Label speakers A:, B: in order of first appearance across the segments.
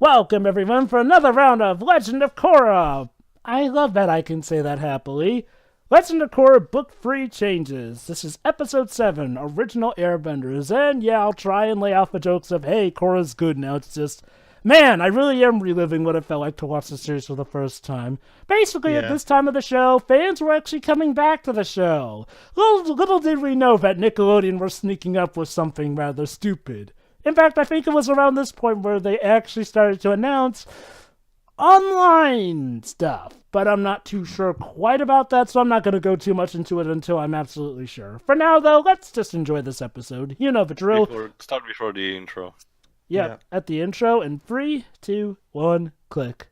A: Welcome everyone for another round of Legend of Korra. I love that I can say that happily. Legend of Korra Book 3 Changes. This is Episode 7, Original Airbenders. And yeah, I'll try and lay off the jokes of, hey, Korra's good now. It's just, man, I really am reliving what it felt like to watch the series for the first time. Basically, at this time of the show, fans were actually coming back to the show. Little did we know that Nickelodeon were sneaking up with something rather stupid. In fact, I think it was around this point where they actually started to announce online stuff. But I'm not too sure quite about that, so I'm not going to go too much into it until I'm absolutely sure. For now, though, let's just enjoy this episode. You know the drill.
B: Start before the intro.
A: Yep, at the intro, in 3, 2, 1, click.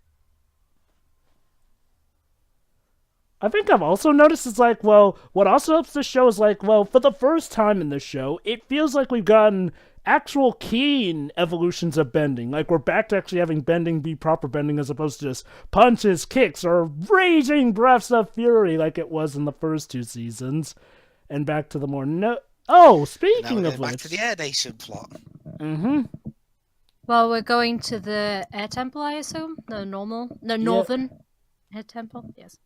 A: I think I've also noticed it's like, well, what also helps this show is like, well, for the first time in this show, it feels like we've gotten actual keen evolutions of bending. Like, we're back to actually having bending be proper bending as opposed to just punches, kicks, or raging breaths of fury like it was in the first two seasons. And back to the more speaking of which...
C: back to the Air Nation plot.
A: Mm-hmm.
D: Well, we're going to the Air Temple, I assume? The Northern Air Temple? Yes.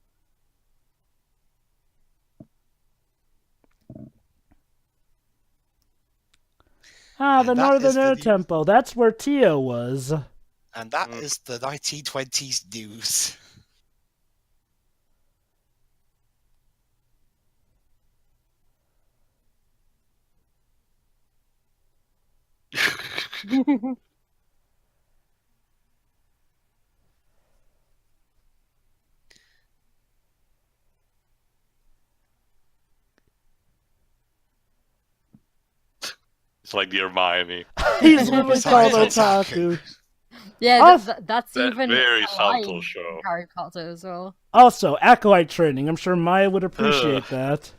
A: The Northern Air Temple. That's where Tio was.
C: And that is the 1920s news.
B: It's like the Hermione.
A: He's literally called Otaku.
D: Yeah, that's
B: that
D: even
B: very
D: a
B: subtle
D: line
B: show.
D: in Harry Potter as well.
A: Also, acolyte training. I'm sure Maya would appreciate that.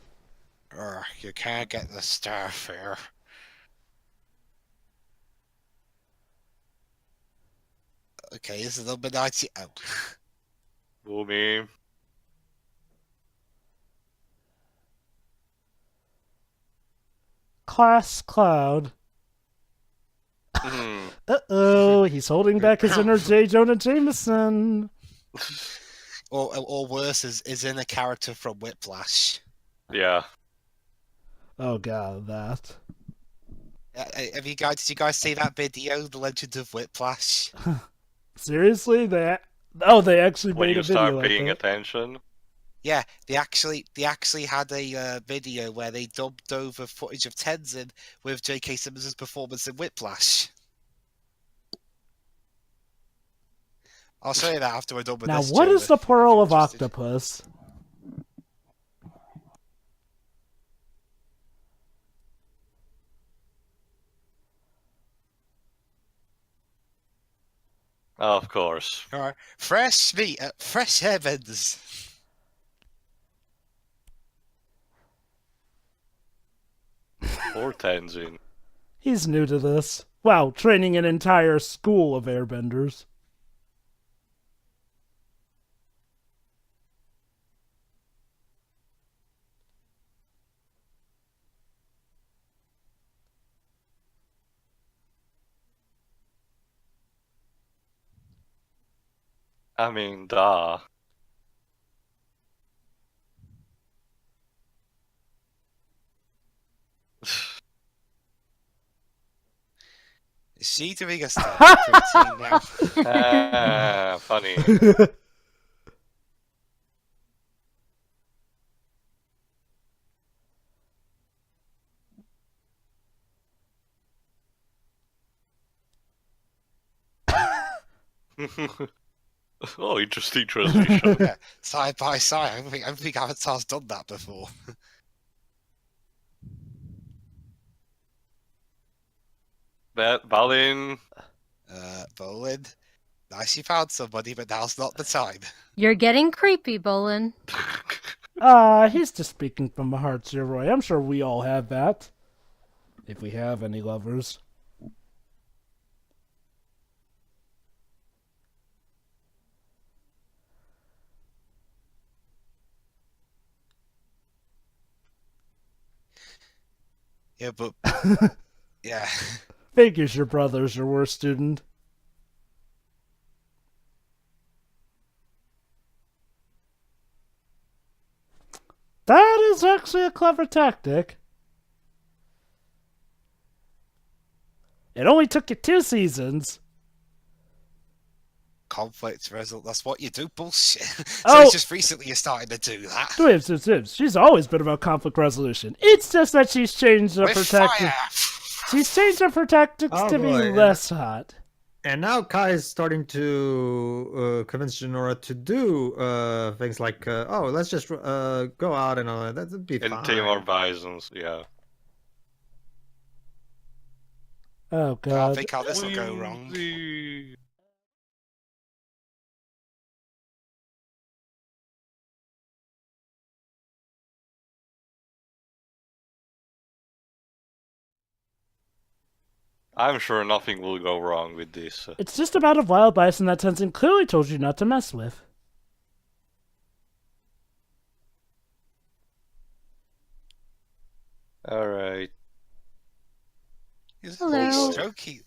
C: You can't get the staff here. Okay, this is Illuminati. Oh.
B: Boomy.
A: Class Cloud. Uh-oh, he's holding back his inner J. Jonah Jameson.
C: Or worse, is in a character from Whiplash.
B: Yeah.
A: Oh god, that.
C: Did you guys see that video, The Legend of Whiplash?
A: Seriously? They actually
B: When
A: made
B: you
A: a video
B: start
A: like
B: paying
A: that?
B: attention.
C: Yeah, they actually had a video where they dubbed over footage of Tenzin with J.K. Simmons' performance in Whiplash. I'll show you that after we're done with
A: Now,
C: this.
A: what is the plural of octopus?
B: Oh, of course.
C: Alright, fresh meat at Fresh Airbenders.
B: Poor Tenzin.
A: He's new to this. Wow, training an entire school of airbenders.
B: I mean, duh.
C: Is she doing a stand-up routine now?
B: Funny. Oh, interesting transition.
C: Yeah, side by side. I don't think Avatar's done that before.
B: Balin.
C: Bolin. Nice you found somebody, but now's not the time.
D: You're getting creepy, Bolin.
A: He's just speaking from the heart, Sir Roy. I'm sure we all have that. If we have any lovers.
C: Yeah, but... yeah.
A: Figures your brother's your worst student. That is actually a clever tactic. It only took you 2 seasons.
C: Conflict result. That's what you do. Bullshit. So
A: Oh.
C: it's just recently you're starting to do that.
A: Dibs. She's always been about conflict resolution. It's just that she's changed up
C: With
A: her tactics.
C: fire.
A: She's changed up her tactics
E: Oh,
A: to be
E: boy.
A: less hot.
E: And now Kai is starting to convince Jinora to do things like, oh, let's just go out and all that. That'd be
B: And
E: fine.
B: tame our bisons, yeah.
A: Oh
C: Can't
A: god.
C: think how this will go wrong.
B: Whimsy. I'm sure nothing will go wrong with this.
A: It's just about a wild bison that Tenzin clearly told you not to mess with.
B: Alright.
C: He's
D: Hello.
C: strokey.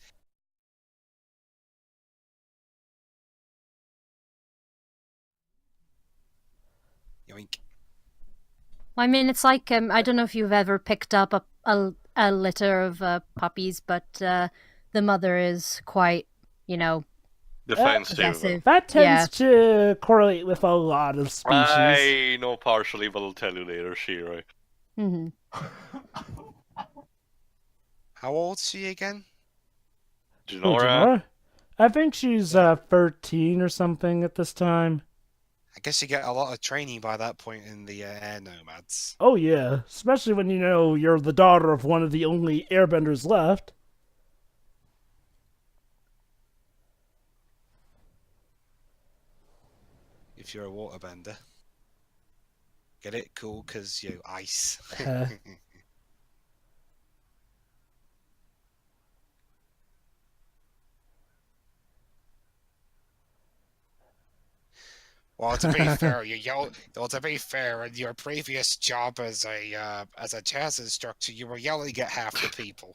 C: Yoink.
D: I mean, it's like I don't know if you've ever picked up a litter of puppies, but the mother is quite,
B: Defensive.
D: possessive.
A: That tends to correlate with a lot of species.
B: I know partially, but I'll tell you later, Shiro.
D: Hmm.
C: How old's she again?
A: Who,
B: Jinora?
A: Jinora? I think she's 13 or something at this time.
C: I guess you get a lot of training by that point in the air nomads.
A: Oh yeah, especially when you know you're the daughter of one of the only airbenders left.
C: If you're a waterbender. Get it? Cool, because, ice. Well, to be fair, to be fair, in your previous job as a jazz instructor, you were yelling at half the people.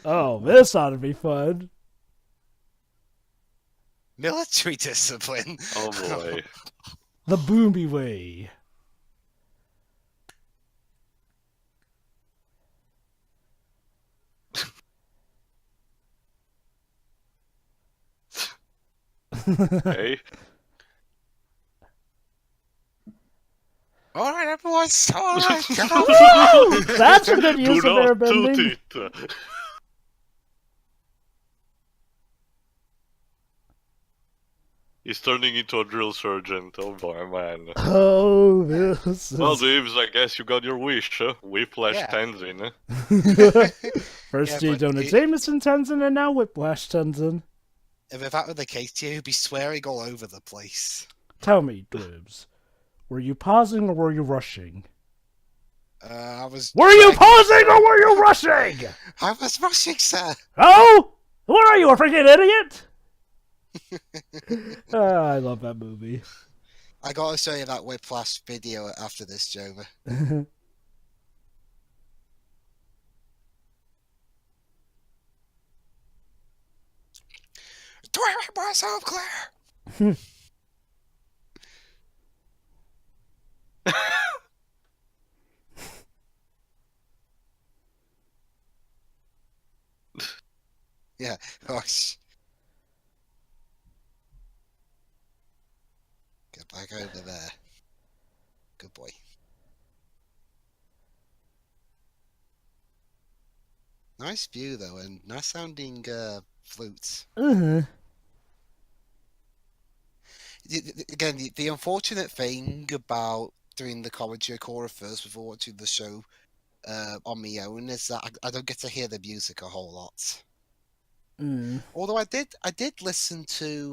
A: Oh, this ought to be fun.
C: Military discipline.
B: Oh boy.
A: The boomy way.
B: Hey.
C: All right, everyone, all right, come
A: Woo! That's a good use
B: Do
A: of
B: not
A: airbending.
B: toot it. He's turning into a drill sergeant. Oh boy, man.
A: Oh, this is...
B: Well, Dibs, I guess you got your wish, huh? Whiplash
C: Yeah.
B: Tenzin, huh?
A: First
C: Yeah,
A: J.
C: but
A: Jonah
C: it-
A: Jameson Tenzin and now Whiplash Tenzin.
C: If that were the case, you'd be swearing all over the place.
A: Tell me, Dibs, were you pausing or were you rushing?
C: I was.
A: Were you
C: trying-
A: pausing or were you rushing?
C: I was rushing, sir.
A: Oh? What are you, a freaking idiot? I love that movie.
C: I gotta show you that Whiplash video after this, Jover. Do I make myself clear? Yeah. Gosh. Get back over there. Good boy. Nice view though, and nice sounding flutes.
A: Uh-huh.
C: Again, the unfortunate thing about doing the commentary Korra first before watching the show on my own is that I don't get to hear the music a whole lot.
A: Mm.
C: Although I did listen to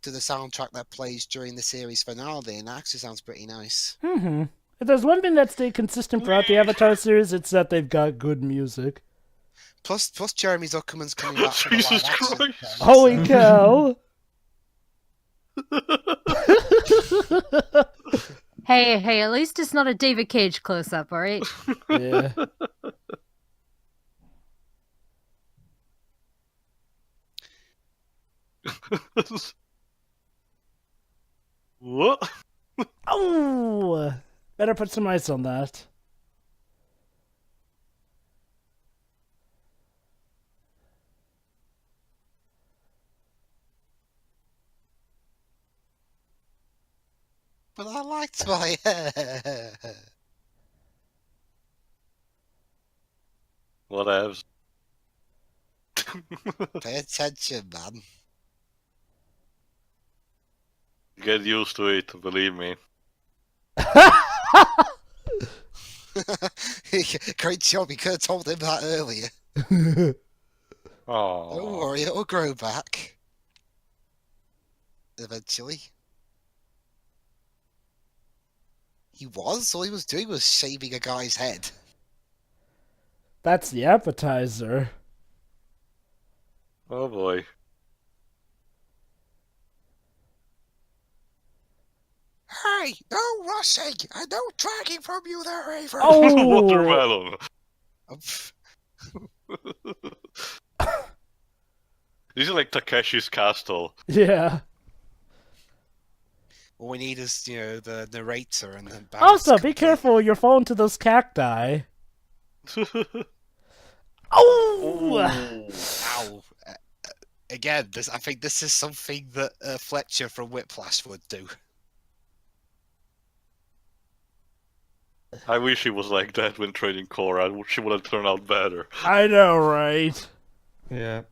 C: to the soundtrack that plays during the series finale, and it actually sounds pretty nice.
A: Mm-hmm. If there's one thing that stayed consistent throughout the Avatar series, it's that they've got good music.
C: Plus Jeremy Zuckerman's coming back for the
B: Jesus
C: live action
B: Christ.
C: film,
A: Holy
C: so-
A: cow!
D: Hey, at least it's not a David Cage close up, alright?
A: Yeah.
B: What?
A: Oh! Better put some ice on that.
C: But I liked my hair.
B: Whatevs.
C: Pay attention, man.
B: Get used to it, believe me.
C: Great job, you could have told him that earlier. Don't
B: Oh.
C: worry, it'll grow back. Eventually. All he was doing was shaving a guy's head.
A: That's the appetizer.
B: Oh boy.
C: Hey, no rushing, and no dragging from you there, Avery.
A: Oh!
B: Watermelon. This is like Takeshi's Castle.
A: Yeah.
C: All we need is, the narrator and then.
A: Also, be careful, you're falling to those cacti. Oh!
C: Ow. Again, I think this is something that Fletcher from Whiplash would do.
B: I wish he was like that when training Korra. She would have turned out better.
A: I know, right?
E: Yeah.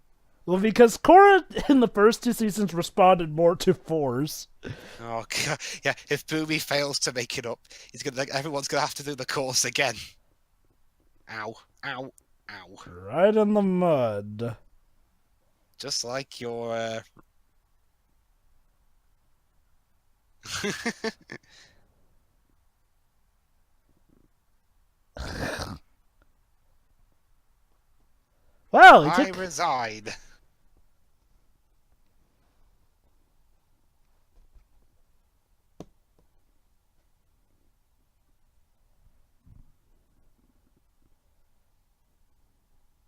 A: Well, because Korra in the first 2 seasons responded more to force.
C: Oh god, yeah. If Boomy fails to make it up, everyone's gonna have to do the course again. Ow, ow, ow.
A: Right in the mud.
C: Just like your.
A: Well, he
C: I
A: took...
C: resign.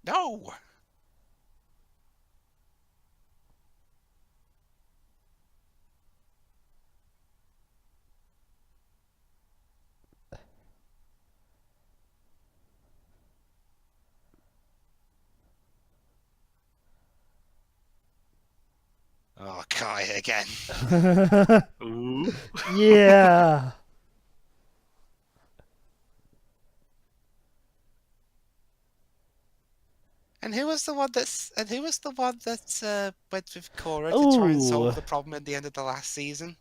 C: No. Oh, Kai again.
B: Ooh.
A: Yeah.
C: And who was the one that went with Korra to try and
A: Ooh.
C: solve the problem at the end of the last season?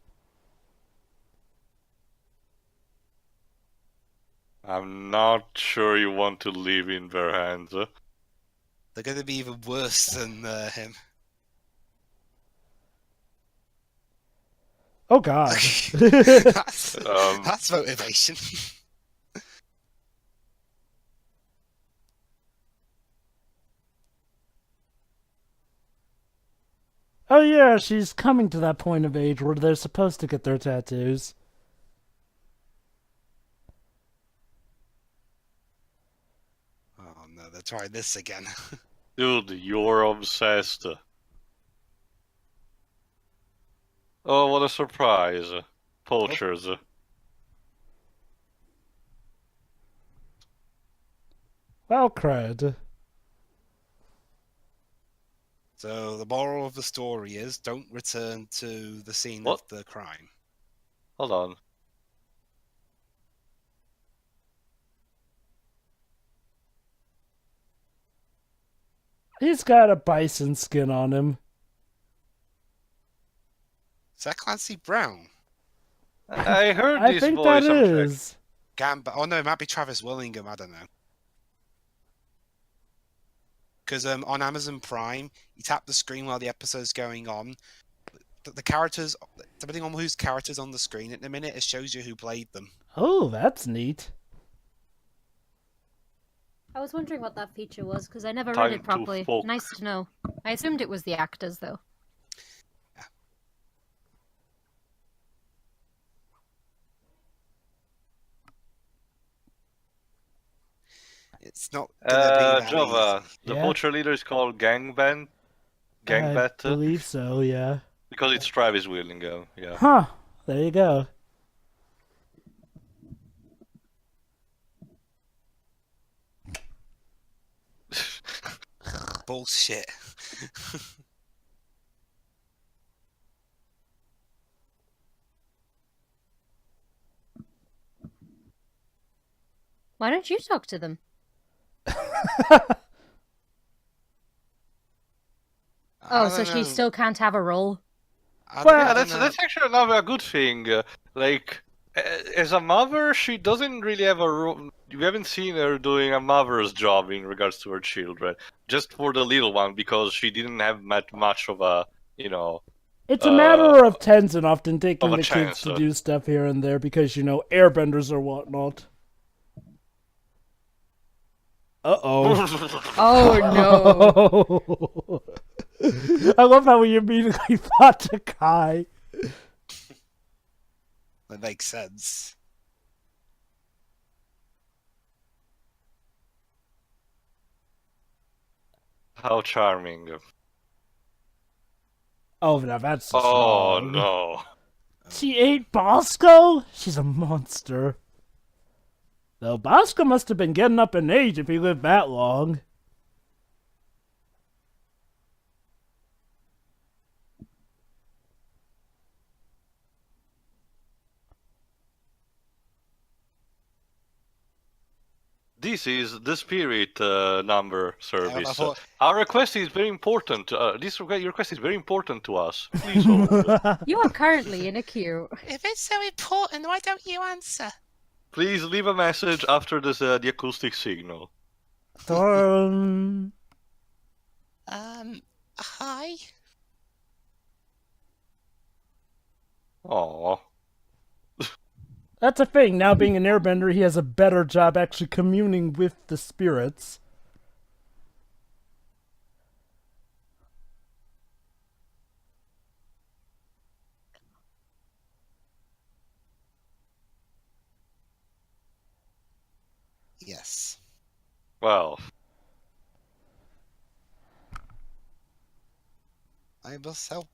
B: I'm not sure you want to leave in their hands.
C: They're going to be even worse than him.
A: Oh, God.
C: That's motivation.
A: Oh, yeah, she's coming to that point of age where they're supposed to get their tattoos.
C: Oh no, they're trying this again.
B: Dude, you're obsessed. Oh, what a surprise. Poachers.
A: Well, cred.
C: So the moral of the story is don't return to the scene
B: What?
C: of the crime.
B: Hold on.
A: He's got a bison skin on him.
C: Is that Clancy Brown?
B: I heard
A: I
B: this
A: think
B: voice.
A: that
B: I'm checking.
C: Oh
A: is.
C: no, it might be Travis Willingham, I don't know. Because on Amazon Prime, you tap the screen while the episode's going on. The characters, depending on whose character's on the screen at the minute, it shows you who played them.
A: Oh, that's neat.
D: I was wondering what that feature was because I never
B: Time
D: read it
B: to
D: properly.
B: folk.
D: Nice to know. I assumed it was the actors though.
C: It's not gonna be that
B: Java,
C: easy.
B: the
A: Yeah.
B: poacher leader is called Gangbat
A: I believe so, yeah.
B: because it's Travis Willingham. Yeah.
A: Huh. There you go.
C: Bullshit.
D: Why don't you talk to them? Oh, so she still can't have a role?
B: Yeah, that's actually another good thing. Like, as a mother, she doesn't really have a role. We haven't seen her doing a mother's job in regards to her children. Just for the little one, because she didn't have much of a, you know.
A: It's a matter of Tenzin often taking the
B: chance,
A: kids to do stuff here and there because, you know, airbenders or whatnot. Uh-oh.
D: Oh,
A: no. I love how we immediately thought to Kai.
C: That makes sense.
B: How charming.
A: Oh, now that's just
B: Oh,
A: wrong.
B: no.
A: She ate Bosco? She's a monster. Though Bosco must have been getting up in age if he lived that long.
B: This is the spirit number service.
C: thought-
B: Our request is very important. Your request is very important to us. Please hold.
D: You are currently in a queue.
C: If it's so important, why don't you answer?
B: Please leave a message after this, the acoustic signal.
C: Hi?
B: Aww.
A: That's a thing. Now being an airbender, he has a better job actually communing with the spirits.
C: Yes.
B: Well.
C: I must help.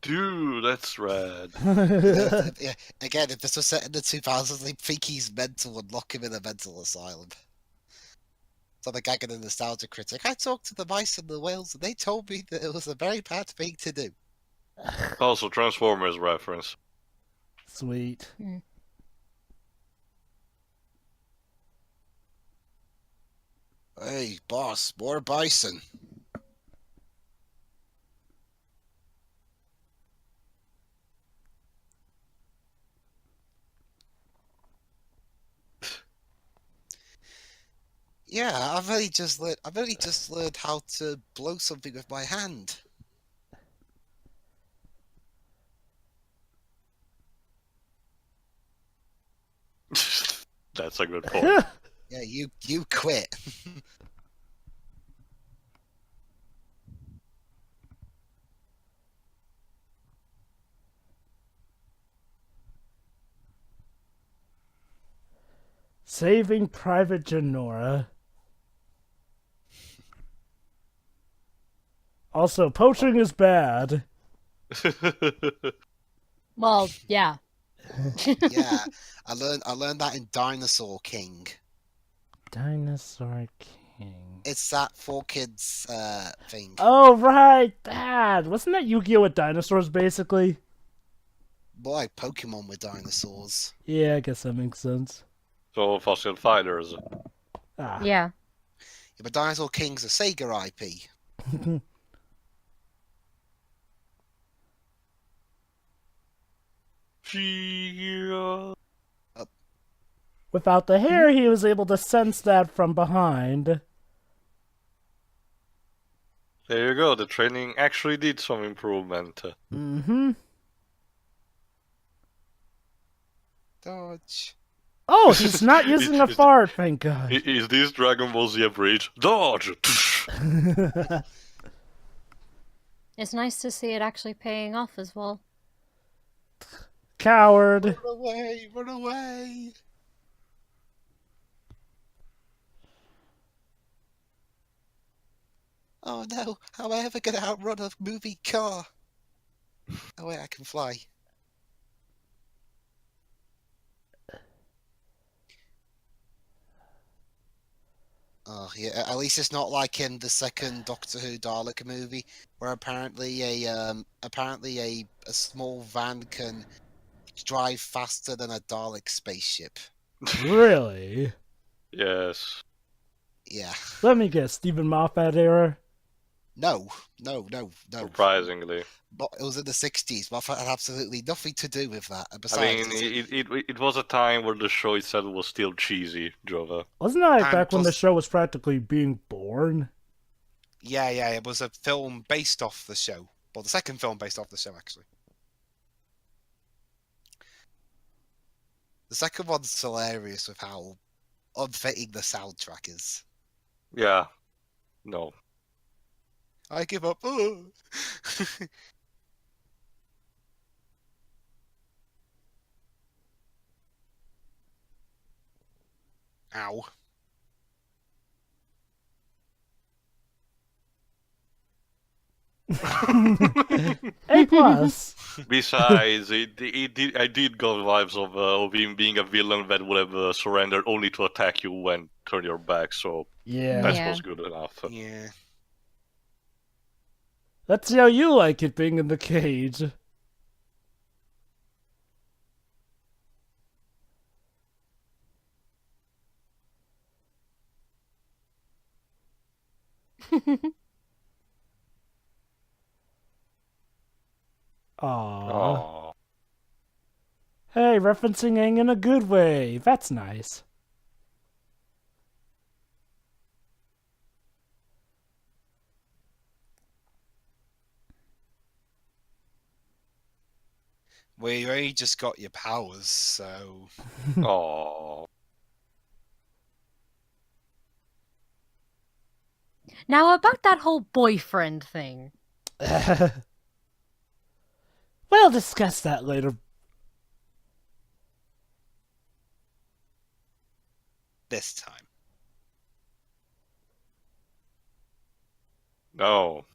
B: Dude, that's rad.
C: Yeah, again, if this was set in the 2000s, they think he's mental and lock him in a mental asylum. So the gag of the nostalgia critic. I talked to the mice and the whales, and they told me that it was a very bad thing to do.
B: Also, Transformers reference.
A: Sweet.
C: Hey, boss, more bison. Yeah, I've only just learned how to blow something with my hand.
B: That's a good point.
C: Yeah, you quit.
A: Saving Private Genora. Also, poaching is bad.
D: Well, yeah.
C: Yeah, I learned that in Dinosaur King.
A: Dinosaur King.
C: It's that 4Kids thing.
A: Oh, right, that. Wasn't that Yu-Gi-Oh! With dinosaurs, basically?
C: More like Pokemon with dinosaurs.
A: Yeah, I guess that makes sense.
B: So, Fossil Fighters.
A: Ah.
D: Yeah.
C: Yeah, but Dinosaur King's a Sega IP.
A: Without the hair, he was able to sense that from behind.
B: There you go, the training actually did some improvement.
A: Mm-hmm.
C: Dodge.
A: Oh, he's not using a fart, thank God.
B: Is this Dragon Ball Z Bridge? Dodge!
D: It's nice to see it actually paying off as well.
A: Coward.
C: Run away! Run away! Oh no, how am I ever going to outrun a moving car? Oh wait, I can fly. Oh yeah, at least it's not like in the second Doctor Who Dalek movie, where apparently a small van can drive faster than a Dalek spaceship.
A: Really?
B: Yes.
C: Yeah.
A: Let me guess, Stephen Moffat era?
C: No.
B: Surprisingly.
C: But it was in the 60s. Moffat had absolutely nothing to do with that. And
B: I
C: besides,
B: mean, it was a time where the show itself was still cheesy, Jova.
A: Wasn't that like
F: And
A: back when the
F: plus-
A: show was practically being born?
F: Yeah, it was a film based off the show. Well, the second film based off the show, actually.
C: the second one's hilarious with how unfitting the soundtrack is.
B: Yeah. No.
C: I give up. Oh. Ow.
A: A plus.
B: Besides, I did got vibes of him being a villain that would have surrendered only to attack you when turn your back, so
A: Yeah.
B: that
D: Yeah.
B: was good enough.
F: Yeah.
A: Let's see how you like it being in the cage. Aww.
B: Aww.
A: Hey, referencing Aang in a good way. That's nice.
F: Well, you only just got your powers, so...
B: Aww.
D: Now, about that whole boyfriend thing.
A: We'll discuss that later.
F: This time.
B: No.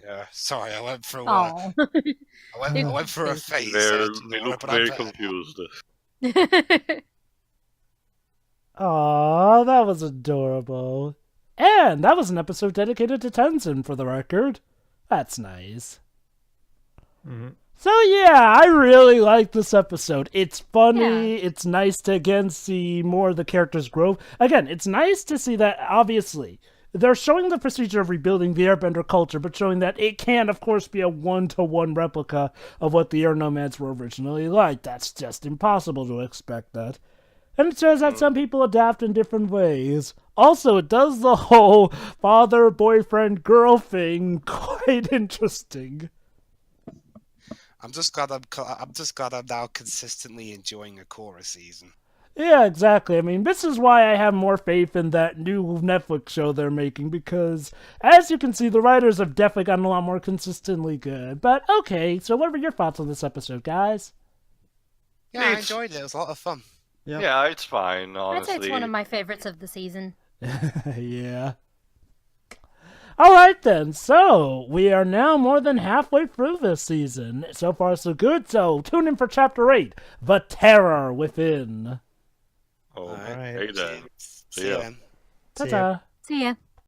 F: Yeah, sorry, I went through.
D: Oh.
F: I went through a phase.
B: They look very confused.
A: Aw, that was adorable. And that was an episode dedicated to Tenzin, for the record. That's nice.
E: Mm-hmm.
A: So yeah, I really like this episode. It's funny,
D: Yeah.
A: it's nice to again see more of the characters grow. Again, it's nice to see that, obviously, they're showing the procedure of rebuilding the Airbender culture, but showing that it can, of course, be a one-to-one replica of what the Air Nomads were originally like. That's just impossible to expect that. And it shows that some people adapt in different ways. Also, it does the whole father, boyfriend, girl thing quite interesting.
F: I'm just glad I'm now consistently enjoying a Korra season.
A: Yeah, exactly. I mean, this is why I have more faith in that new Netflix show they're making, because, as you can see, the writers have definitely gotten a lot more consistently good. But, okay, so what were your thoughts on this episode, guys?
F: Yeah, I
B: It's-
F: enjoyed it. It was a lot of fun.
E: Yeah.
B: Yeah, it's fine,
D: I'd
B: honestly.
D: say it's one of my favorites of the season.
A: Yeah. Alright then, so we are now more than halfway through this season. So far so good, so tune in for Chapter 8, The Terror Within.
B: Oh,
F: Alright.
B: hey then.
F: See
B: ya.
F: you then.
A: Ta-ta.
D: See ya.